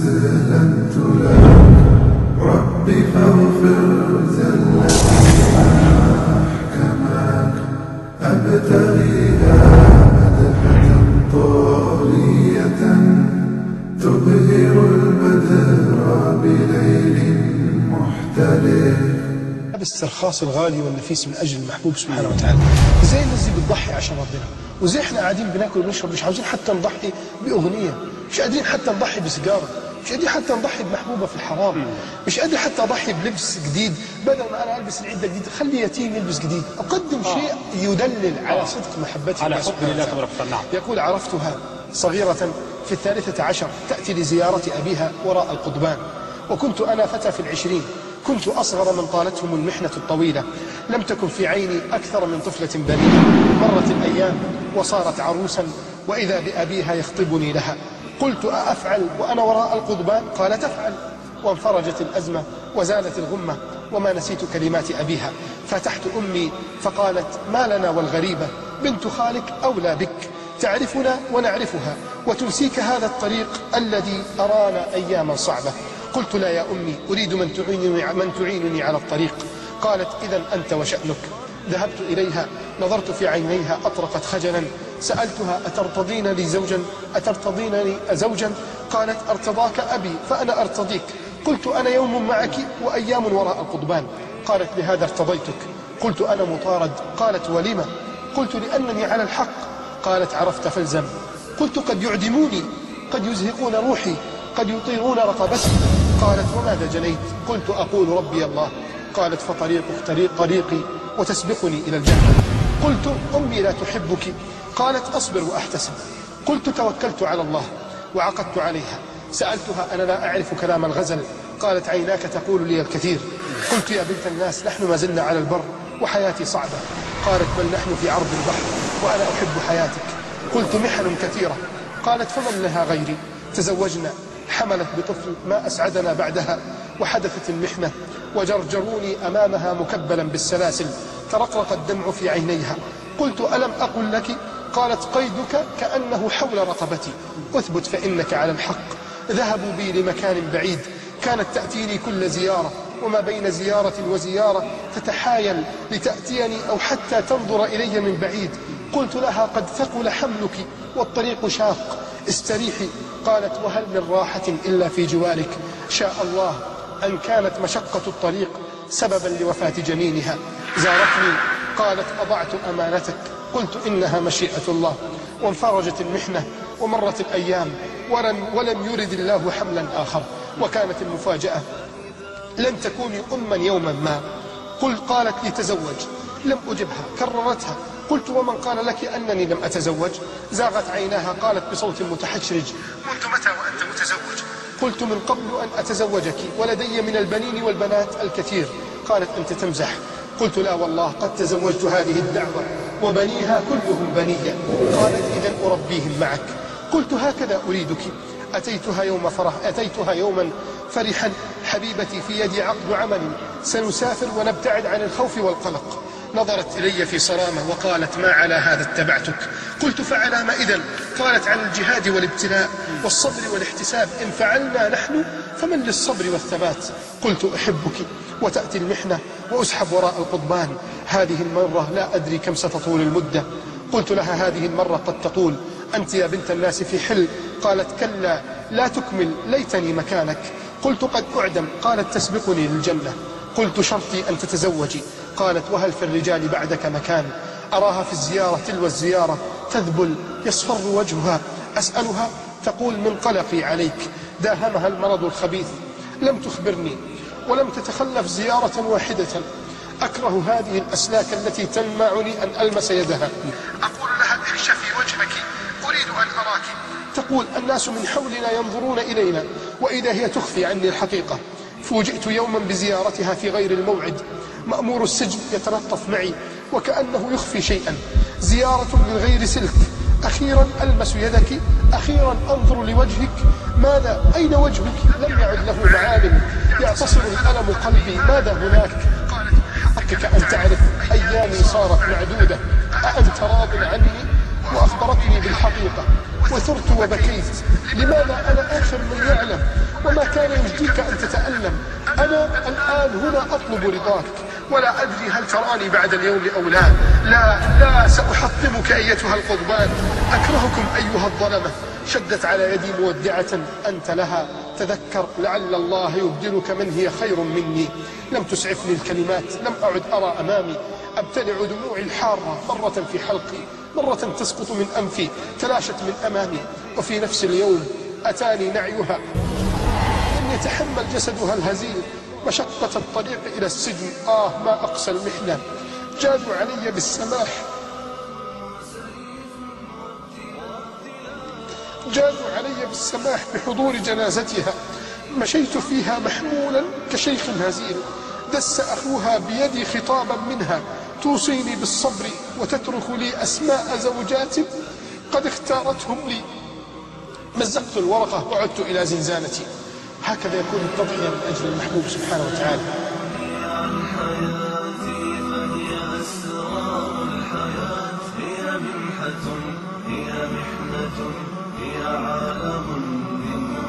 أسلمت لك ربي فاغفر زلتي أحكمك أبتغيها مدحة طارية تبهر البدر بليل محتلق. باسترخاص الغالي والنفيس من أجل المحبوب سبحانه وتعالى. زي الناس دي بتضحي عشان ربنا، وزي احنا قاعدين بناكل ونشرب مش عاوزين حتى نضحي بأغنية، مش قادرين حتى نضحي بسيجارة، مش قادرين حتى نضحي بمحبوبة في الحرام، مش قادر حتى أضحي بلبس جديد. بدل ما أنا ألبس العدة جديد خلي يتيم يلبس جديد. أقدم شيء يدلل على صدق محبتي على حب الله تبارك وتعالى. يقول: عرفتها صغيرة في 13 تأتي لزيارة أبيها وراء القضبان، وكنت أنا فتى في 20. كنت أصغر من طالتهم المحنة الطويلة، لم تكن في عيني أكثر من طفلة بريئة. مرت الأيام وصارت عروسا، وإذا بأبيها يخطبني لها. قلت: أفعل وأنا وراء القضبان؟ قال: تفعل. وانفرجت الأزمة وزالت الغمة وما نسيت كلمات أبيها. فتحت أمي فقالت: ما لنا والغريبة بنت خالك أولى بك، تعرفنا ونعرفها وتنسيك هذا الطريق الذي أرانا أياما صعبة. قلت: لا يا أمي، أريد من تعينني على الطريق. قالت: إذن أنت وشأنك. ذهبت إليها، نظرت في عينيها أطرقت خجلا. سألتها: أترتضينني زوجا؟ قالت: أرتضاك أبي فأنا أرتضيك. قلت: أنا يوم معك وأيام وراء القضبان. قالت: لهذا ارتضيتك. قلت: أنا مطارد. قالت: ولم؟ قلت: لأنني على الحق. قالت: عرفت فالزم. قلت: قد يعدموني، قد يزهقون روحي، قد يطيرون رقبتي. قالت: وماذا جنيت؟ قلت: أقول ربي الله. قالت: فطريقك طريقي وتسبقني إلى الجنة. قلت: أمي لا تحبك. قالت: أصبر وأحتسب. قلت: توكلت على الله وعقدت عليها. سألتها: أنا لا أعرف كلام الغزل. قالت: عيناك تقول لي الكثير. قلت: يا بنت الناس، نحن ما زلنا على البر وحياتي صعبة. قالت: بل نحن في عرض البحر وأنا أحب حياتك. قلت: محن كثيرة. قالت: فمن لها غيري؟ تزوجنا، حملت بطفل ما أسعدنا بعدها، وحدثت المحنة وجرجروني أمامها مكبلا بالسلاسل، ترقرق الدمع في عينيها. قلت: ألم أقل لك؟ قالت: قيدك كأنه حول رقبتي، أثبت فإنك على الحق. ذهبوا بي لمكان بعيد، كانت تأتيني كل زيارة، وما بين زيارة وزيارة تتحايل لتأتيني أو حتى تنظر إلي من بعيد. قلت لها: قد ثقل حملك والطريق شاق، استريحي. قالت: وهل من راحة إلا في جوارك؟ شاء الله أن كانت مشقة الطريق سببا لوفاة جنينها. زارتني، قالت: أضعت أمانتك. قلت: إنها مشيئة الله. وانفرجت المحنة ومرت الأيام ولم يرد الله حملا آخر. وكانت المفاجأة: لن تكوني أما يوما ما. قالت لي: تزوج. لم أجبها، كررتها. قلت: ومن قال لك أنني لم أتزوج؟ زاغت عيناها، قالت بصوت متحشرج: منذ متى وأنت متزوج؟ قلت: من قبل أن أتزوجك، ولدي من البنين والبنات الكثير. قالت: أنت تمزح. قلت: لا والله، قد تزوجت هذه الدعوة وبنيها كلهم بنية. قالت: إذن أربيهم معك. قلت: هكذا أريدك. أتيتها يوما فرحا: حبيبتي، في يدي عقد عمل، سنسافر ونبتعد عن الخوف والقلق. نظرت إلي في صرامة وقالت: ما على هذا اتبعتك. قلت: فعلى ما إذن؟ قالت: على الجهاد والابتلاء والصبر والاحتساب. إن فعلنا نحن فمن للصبر والثبات. قلت: أحبك. وتأتي المحنة وأسحب وراء القضبان. هذه المرة لا أدري كم ستطول المدة. قلت لها: هذه المرة قد تطول، أنت يا بنت الناس في حل. قالت: كلا، لا تكمل، ليتني مكانك. قلت: قد أعدم. قالت: تسبقني للجنة. قلت: شرطي أن تتزوجي. قالت: وهل في الرجال بعدك مكان؟ أراها في الزيارة تلو الزيارة تذبل، يصفر وجهها. أسألها تقول: من قلقي عليك داهمها المرض الخبيث. لم تخبرني ولم تتخلف زيارة واحدة. أكره هذه الأسلاك التي تمنعني أن ألمس يدها. أقول لها: اكشفي وجهك، أريد أن أراك. تقول: الناس من حولنا ينظرون إلينا، وإذا هي تخفي عني الحقيقة. فوجئت يوما بزيارتها في غير الموعد. مأمور السجن يتلطف معي وكأنه يخفي شيئا. زيارة من غير سلك. أخيرا ألمس يدك، أخيرا أنظر لوجهك. ماذا؟ أين وجهك؟ لم يعد له معالم، يعتصر الألم قلبي. ماذا هناك؟ قالت: حقك أن تعرف أيامي صارت معدودة. أأنت راض عني؟ وأخبرتني بالحقيقة. وثرت وبكيت. لماذا أنا آخر من يعلم؟ وما كان يجديك أن تتألم؟ أنا الآن هنا أطلب رضاك، ولا أدري هل تراني بعد اليوم أو لا. لا سأحطمك أيتها القضبان. أكرهكم أيها الظلمة. شدت على يدي مودعة أنت لها. تذكر لعل الله يبدلك من هي خير مني. لم تسعفني الكلمات، لم أعد أرى أمامي. أبتلع دموعي الحارة مرة في حلقي، مرة تسقط من أنفي، تلاشت من أمامي. وفي نفس اليوم أتاني نعيها. لم يتحمل جسدها الهزيل مشقة الطريق إلى السجن. ما أقسى المحنة. جادوا علي بالسماح، جادوا علي بالسماح بحضور جنازتها. مشيت فيها محمولا كشيخ هزيل. دس أخوها بيدي خطابا منها توصيني بالصبر وتترك لي أسماء زوجات قد اختارتهم لي. مزقت الورقة وعدت إلى زنزانتي. هكذا يكون التضحية من أجل المحبوب سبحانه وتعالى.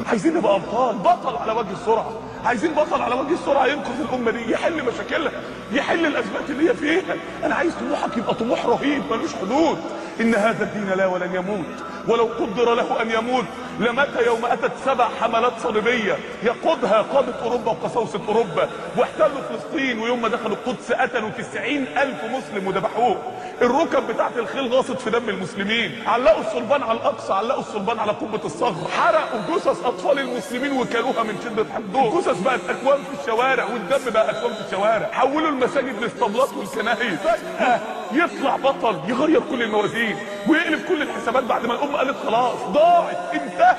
عايزين نبقى ابطال، بطل على وجه السرعه. عايزين بطل على وجه السرعه ينقذ الامه دي، يحل مشاكلها، يحل الازمات اللي هي فيها. انا عايز طموحك يبقى طموح رهيب ملوش حدود. ان هذا الدين لا ولن يموت، ولو قدر له ان يموت لمات يوم اتت 7 حملات صليبيه يقودها قاده اوروبا وقساوسه اوروبا، واحتلوا فلسطين. ويوم ما دخلوا القدس قتلوا 90,000 مسلم وذبحوه. الركب بتاعت الخيل غاصت في دم المسلمين. علقوا الصلبان على الاقصى، علقوا الصلبان على قبه الصخر، حرقوا جثث اطفال المسلمين وكلوها من شده حقدهم. الجثث بقت اكوام في الشوارع، والدم بقى اكوام في الشوارع. حولوا المساجد لاسطبلات والكنائس. فجاه يطلع بطل يغير كل الموازين ويقلب كل الحسابات بعد ما الامه قالت خلاص ضاعت انتهت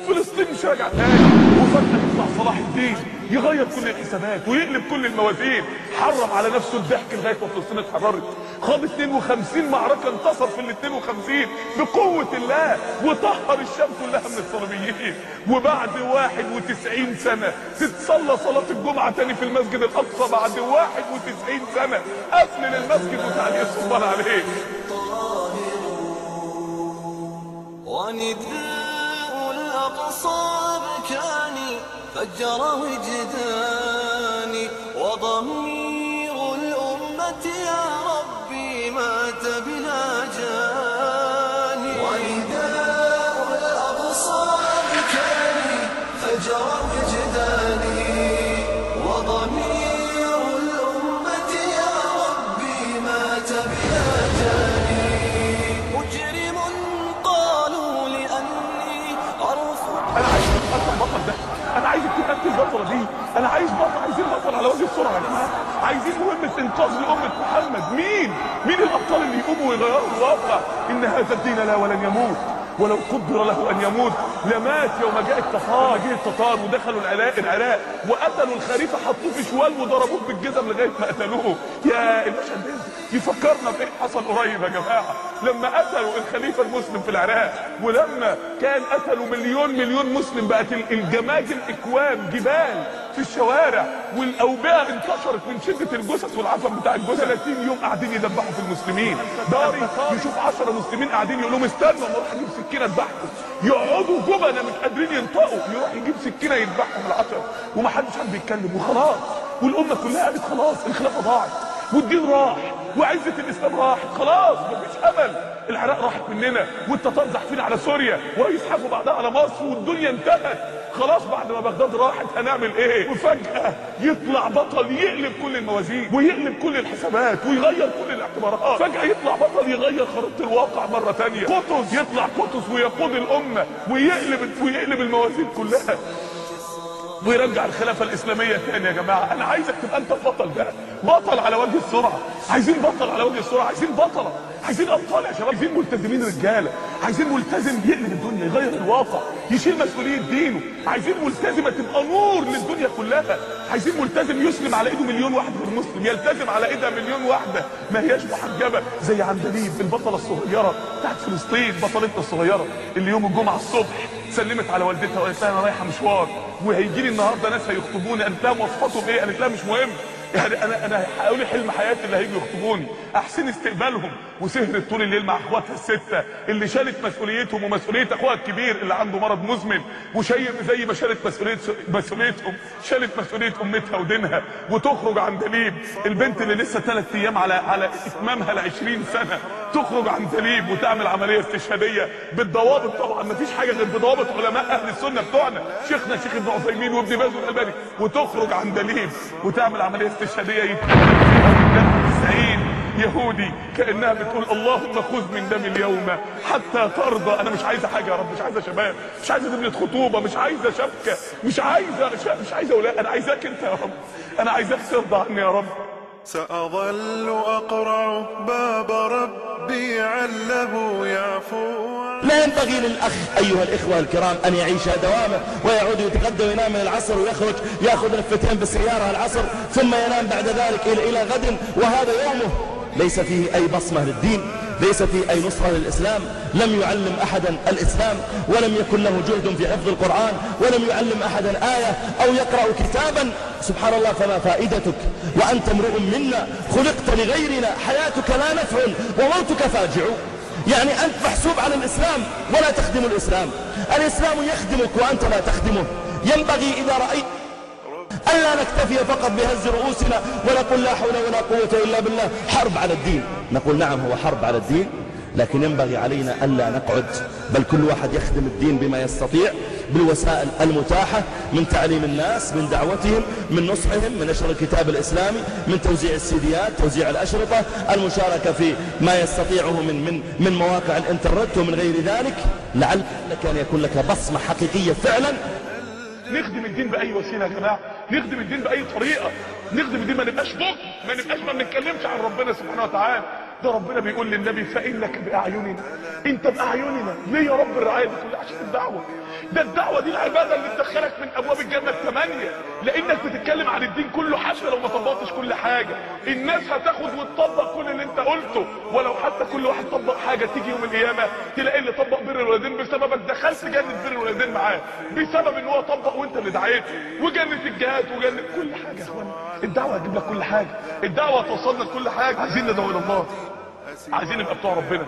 فلسطين مش راجعه تاني. وفجاه يطلع صلاح الدين يغير كل الحسابات ويقلب كل الموازين. حرم على نفسه الضحك لغايه ما فلسطين اتحررت. خاض 52 معركه، انتصر في ال 52 بقوه الله، وطهر الشام كلها من الصليبيين. وبعد 91 سنه تتصلى صلاه الجمعه تاني في المسجد الاقصى. بعد 91 سنه قفل للمسجد وتعليق الصلبان عليه. ونداء الأقصى بكاني فجر وجداني، وضمير الأمة يا ربي مات بلا جاني. ونداء الأقصى بكاني فجر وجداني، وضمير الأمة يا ربي مات بلا جاني. مجرم قالوا لأني أرفض. انا عايز ابقى بطل ده، انا عايزك تنفذ البطله دي. انا عايز بطل، عايزين بطل على وجه السرعه يا جماعه. عايزين مهمه انقاذ لامه محمد. مين الابطال اللي يقوموا ويغيروا الواقع؟ ان هذا الدين لا ولن يموت، ولو قدر له ان يموت لمات. يوم جاء التتار ودخلوا العراق وقتلوا الخليفه، حطوه في شوال وضربوه بالجزم لغايه ما قتلوه. يا المشهد ده يفكرنا بايه حصل قريب يا جماعه لما قتلوا الخليفه المسلم في العراق. ولما كان قتلوا مليون مسلم، بقت الجماجم اكوام جبال في الشوارع، والاوبئه انتشرت من شده الجثث والعفن بتاع الجثث. 30 يوم قاعدين يذبحوا في المسلمين. داري يشوف 10 مسلمين قاعدين يقول لهم استنوا انا اروح اجيب سكينه اذبحكم. يقعدوا جبنه مش قادرين ينطقوا، يروح يجيب سكينه يذبحهم ال10 ومحدش حد بيتكلم وخلاص. والامه كلها قالت خلاص الخلافه ضاعت والدين راح وعزه الاسلام راحت، خلاص مفيش امل. العراق راحت مننا والتتار زحفين على سوريا ويزحفوا بعدها على مصر والدنيا انتهت خلاص. بعد ما بغداد راحت هنعمل ايه؟ وفجاه يطلع بطل يقلب كل الموازين ويقلب كل الحسابات ويغير كل الاعتبارات. فجاه يطلع بطل يغير خريطه الواقع مره ثانيه. قطز يطلع قطز ويقود الامه ويقلب الموازين كلها ويرجع الخلافه الاسلاميه تاني. يا جماعه انا عايزك تبقى انت البطل ده، بطل على وجه السرعه. عايزين بطل على وجه السرعه، عايزين بطله، عايزين ابطال يا شباب، عايزين ملتزمين رجاله، عايزين ملتزم يقلب الدنيا يغير الواقع يشيل مسؤوليه دينه، عايزين ملتزمه تبقى نور للدنيا كلها، عايزين ملتزم يسلم على ايده مليون واحد غير مسلم، يلتزم على ايدها مليون واحده ما هياش محجبه زي عندليب البطله الصغيره بتاعت فلسطين، بطلتنا الصغيره اللي يوم الجمعه الصبح سلمت على والدتها وقالت لها انا رايحه مشوار وهيجي لي النهارده ناس هيخطبوني. قالت لها مواصفاتهم ايه؟ قالت لها مش مهم، يعني انا هقول حلم حياتي اللي هيجوا يخطبوني احسن استقبالهم، وسهرت طول الليل مع اخواتها الستة اللي شالت مسؤوليتهم ومسؤولية اخوها الكبير اللي عنده مرض مزمن، وشيء زي ما شالت مسؤوليتهم شالت مسؤولية امتها ودينها، وتخرج عن دليب البنت اللي لسه 3 ايام على اتمامها ل20 سنة، تخرج عن دليب وتعمل عملية استشهادية بالضوابط. طبعا مفيش حاجة غير بضوابط علماء اهل السنة بتوعنا، شيخنا شيخ ابن عثيمين وابن باز والألباني، وتخرج عن دليب وتعمل عملية استشهادية يتقتل فيها 90 يهودي كأنها بتقول اللهم خذ من دم اليوم حتى ترضى. انا مش عايزة حاجة يا رب، مش عايزة شباب، مش عايزة دبلة خطوبة، مش عايزة شبكة، مش عايزة ولا، انا عايزاك انت يا رب، انا عايزاك ترضى عني يا رب. سأظل أقرع باب ربي عله يعفو. لا ينبغي للأخ أيها الإخوة الكرام أن يعيش دوامه ويعود يتقدم وينام من العصر ويخرج يأخذ لفتين بالسيارة العصر ثم ينام بعد ذلك إلى غد، وهذا يومه ليس فيه أي بصمة للدين، ليس فيه أي نصرة للإسلام. لم يعلم أحدا الإسلام، ولم يكن له جهد في حفظ القرآن، ولم يعلم أحدا آية أو يقرأ كتابا. سبحان الله، فما فائدتك وأنت امرؤ منا خلقت لغيرنا، حياتك لا نفع وموتك فاجع. يعني أنت محسوب على الإسلام ولا تخدم الإسلام، الإسلام يخدمك وأنت لا تخدمه. ينبغي إذا رأيت ألا نكتفي فقط بهز رؤوسنا ونقول لا حول ولا قوة إلا بالله، حرب على الدين. نقول نعم هو حرب على الدين، لكن ينبغي علينا ألا نقعد، بل كل واحد يخدم الدين بما يستطيع بالوسائل المتاحة، من تعليم الناس، من دعوتهم، من نصحهم، من نشر الكتاب الإسلامي، من توزيع السيديات، توزيع الأشرطة، المشاركة في ما يستطيعه من مواقع الانترنت ومن غير ذلك، لعلك أن يكون لك بصمة حقيقية فعلا. نخدم الدين بأي وسيلة يا جماعة، نخدم الدين بأي طريقة، نخدم الدين، ما نبقاش ما بنتكلمش عن ربنا سبحانه وتعالى. ده ربنا بيقول للنبي فإنك بأعيننا، انت بأعيننا. ليه يا رب الرعاية دي كلها؟ عشان الدعوة. ده الدعوة دي العبادة اللي تدخلك من أبواب الجنة ال8، لأنك بتتكلم عن الدين كله حتى لو ما طبقتش كل حاجة. الناس هتاخد وتطبق كل اللي انت قلته، ولو حتى كل واحد طبق حاجة تيجي يوم القيامة تلاقي اللي طبق بر الوالدين بسببك دخلت جنة بر الوالدين معاه بسبب ان هو طبق وانت اللي دعيته، وجنة الجهاد وجنة كل حاجة. يا اخوانا الدعوة هتجيب لك كل حاجة، الدعوة هتوصلنا لكل حاجة. عايزين ندعو الى الله، عايزين نبقى بتوع ربنا.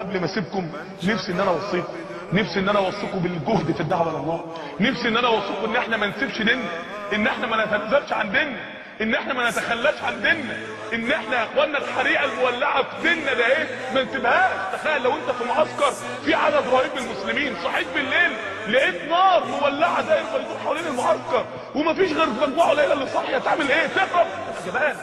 قبل ما اسيبكم نفسي ان انا اوصيكم، نفسي ان انا اوصيكم بالجهد في الدعوه لله، نفسي ان انا اوصيكم ان احنا ما نسيبش ديننا، ان احنا ما نتنازلش عن ديننا، ان احنا ما نتخلاش عن ديننا، ان احنا يا اخوانا الحريقه المولعه في ديننا ده ايه ما نسيبهاش. تخيل لو انت في معسكر في عدد رهيب من المسلمين، صحيت بالليل لقيت نار مولعه داير بيدور حوالين المعسكر ومفيش غير مجموعه قليله اللي صاحيه، تعمل ايه؟ تهرب يا جماعه.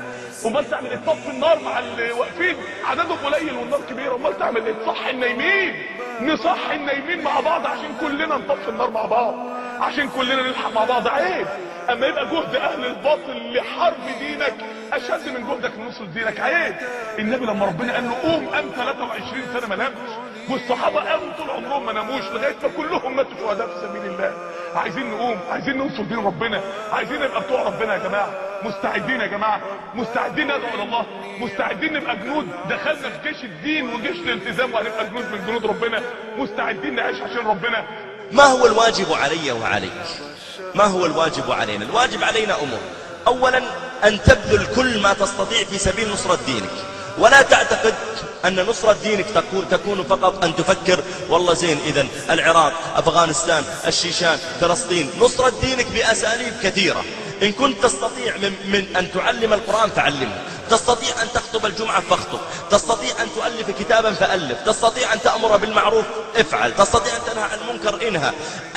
امال تعمل ايه؟ تطفي النار مع اللي واقفين عددهم قليل والنار كبيره، امال تعمل ايه؟ تصحي النايمين، نصحي النايمين مع بعض عشان كلنا نطفي النار مع بعض، عشان كلنا نلحق مع بعض. عيب اما يبقى جهد اهل الباطل لحرب دينك اشد من جهدك لنصر دينك. عيب. النبي لما ربنا قال له قوم قام 23 سنه ما نامش، والصحابه قاموا طول عمرهم ما ناموش لغايه ما كلهم ماتوا شهداء في سبيل الله. عايزين نقوم، عايزين ننصر دين ربنا، عايزين نبقى بتوع ربنا يا جماعه. مستعدين يا جماعه، مستعدين ندعو الى الله، مستعدين نبقى جنود. دخلنا في جيش الدين وجيش الالتزام وهنبقى جنود من جنود ربنا، مستعدين نعيش عشان ربنا. ما هو الواجب علي وعليك؟ ما هو الواجب علينا؟ الواجب علينا أمور. أولا أن تبذل كل ما تستطيع في سبيل نصرة دينك، ولا تعتقد أن نصرة دينك تكون فقط أن تفكر والله زين إذن العراق، أفغانستان، الشيشان، فلسطين. نصرة دينك بأساليب كثيرة. إن كنت تستطيع من أن تعلم القرآن فعلمه، تستطيع أن تخطب الجمعة فاخطب، تستطيع أن تؤلف كتابا فألف، تستطيع أن تأمر بالمعروف افعل، تستطيع أن تنهى عن المنكر انهى.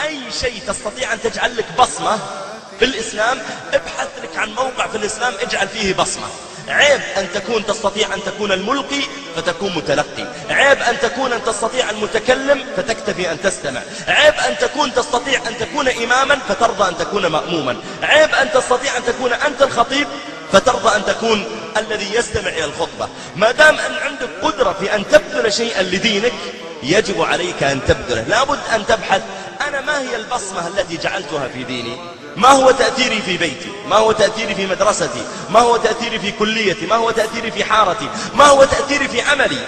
أي شيء تستطيع أن تجعل لك بصمة في الإسلام، ابحث لك عن موقع في الإسلام اجعل فيه بصمة. عيب أن تستطيع أن تكون الملقي فتكون متلقي، عيب أن تستطيع المتكلم فتكتفي أن تستمع، عيب أن تستطيع أن تكون إماما فترضى أن تكون مأموما، عيب أن تستطيع أن تكون أنت الخطيب فترضى أن تكون الذي يستمع إلى الخطبة. ما دام أن عندك قدرة في أن تبذل شيئا لدينك يجب عليك أن تبذله. لابد أن تبحث أنا ما هي البصمة التي جعلتها في ديني؟ ما هو تأثيري في بيتي؟ ما هو تأثيري في مدرستي؟ ما هو تأثيري في كليتي؟ ما هو تأثيري في حارتي؟ ما هو تأثيري في عملي؟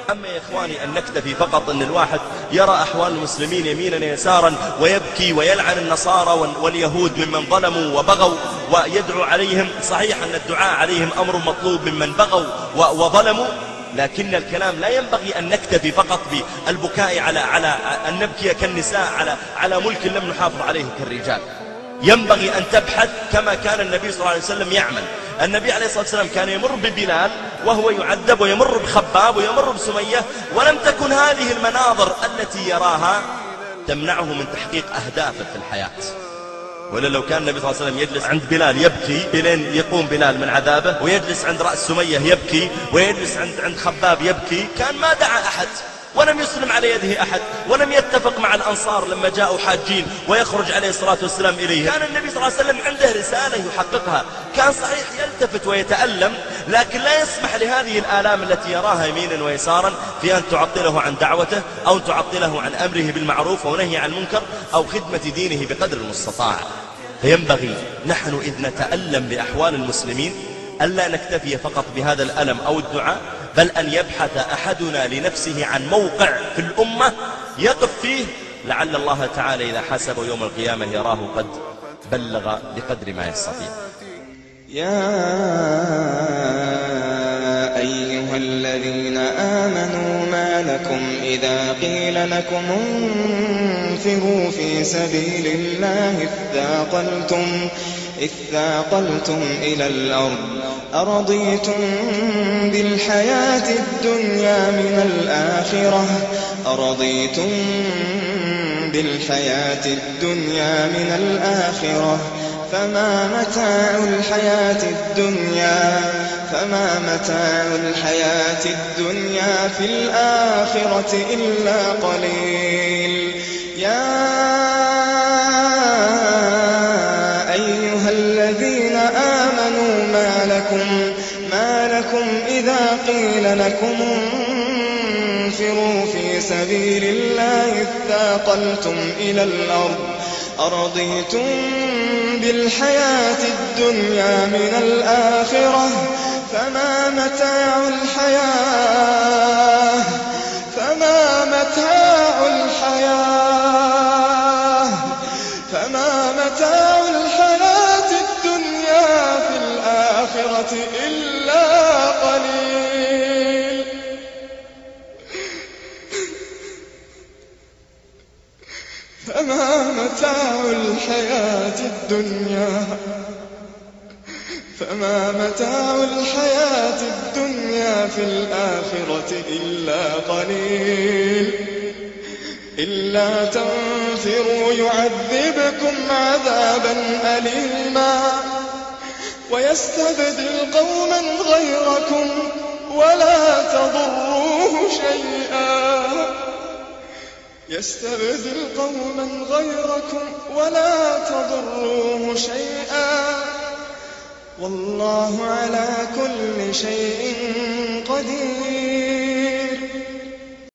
أما يا إخواني أن نكتفي فقط أن الواحد يرى أحوال المسلمين يمينا يسارا ويبكي ويلعن النصارى واليهود ممن ظلموا وبغوا ويدعو عليهم، صحيح أن الدعاء عليهم أمر مطلوب ممن بغوا وظلموا، لكن الكلام لا ينبغي أن نكتفي فقط بالبكاء على أن نبكي كالنساء على ملك لم نحافظ عليه كالرجال. ينبغي أن تبحث كما كان النبي صلى الله عليه وسلم يعمل. النبي عليه الصلاة والسلام كان يمر ببلال وهو يعذب، ويمر بخباب، ويمر بسمية، ولم تكن هذه المناظر التي يراها تمنعه من تحقيق أهدافه في الحياة. ولا لو كان النبي صلى الله عليه وسلم يجلس عند بلال يبكي بلين يقوم بلال من عذابه، ويجلس عند رأس سمية يبكي، ويجلس عند خباب يبكي، كان ما دعا أحد ولم يسلم على يده أحد، ولم يتفق مع الأنصار لما جاءوا حاجين ويخرج عليه الصلاة والسلام إليه. كان النبي صلى الله عليه وسلم عنده رسالة يحققها، كان صحيح يلتفت ويتألم، لكن لا يسمح لهذه الآلام التي يراها يمينا ويسارا في أن تعطله عن دعوته، أو تعطله عن أمره بالمعروف ونهي عن المنكر، أو خدمة دينه بقدر المستطاع. فينبغي نحن إذ نتألم بأحوال المسلمين ألا نكتفي فقط بهذا الألم أو الدعاء، بل أن يبحث أحدنا لنفسه عن موقع في الأمة يقف فيه، لعل الله تعالى إذا حاسب يوم القيامة يراه قد بلغ بقدر ما يستطيع. يا أيها الذين آمنوا ما لكم إذا قيل لكم انفروا في سبيل الله اثاقلتم إلى الأرض أرضيتم بالحياة الدنيا من الآخرة فما متاع الحياة الدنيا في الآخرة إلا قليل. يا أيها الذين آمنوا ما لكم إذا قيل لكم انفروا في سبيل الله اثاقلتم إلى الأرض أرضيتم بالحياة الدنيا من الآخرة فما متاع الحياة الدنيا في الآخرة إلا قليل. فما متاع الحياة الدنيا في الآخرة إلا قليل. إلا تنفروا يعذبكم عذابا أليما ويستبدل قوما غيركم ولا تضروه شيئا والله على كل شيء قدير.